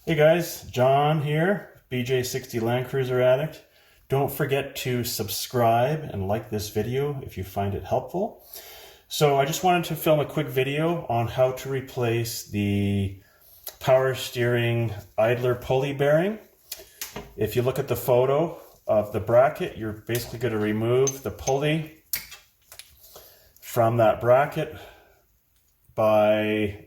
Hey guys, John here, BJ60 Landcruiser addict. Don't forget to subscribe and like this video if you find it helpful. So I just wanted to film a quick video on how to replace the power steering idler pulley bearing. If you look at the photo of the bracket, you're basically going to remove the pulley from that bracket by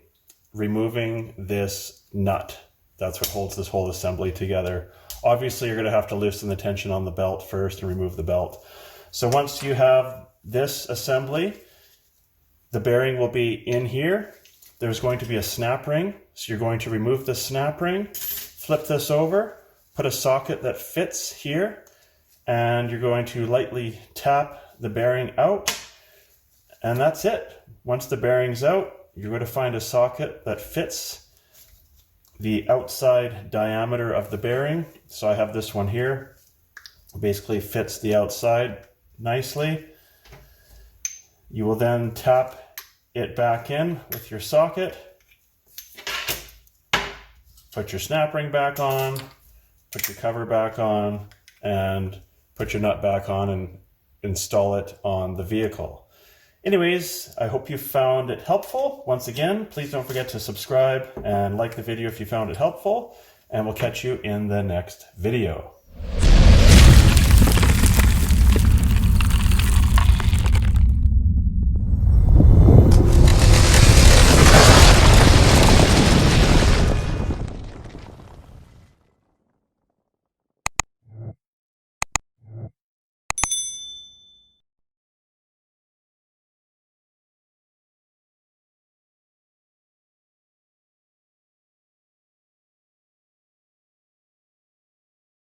removing this nut. That's what holds this whole assembly together. Obviously, you're going to have to loosen the tension on the belt first and remove the belt. So once you have this assembly, the bearing will be in here. There's going to be a snap ring. So you're going to remove the snap ring, flip this over, put a socket that fits here, and you're going to lightly tap the bearing out, and that's it. Once the bearing's out, you're going to find a socket that fits the outside diameter of the bearing. So I have this one here. It basically fits the outside nicely. You will then tap it back in with your socket, put your snap ring back on, put your cover back on, and put your nut back on and install it on the vehicle. Anyways, I hope you found it helpful. Once again, please don't forget to subscribe and like the video if you found it helpful, and we'll catch you in the next video.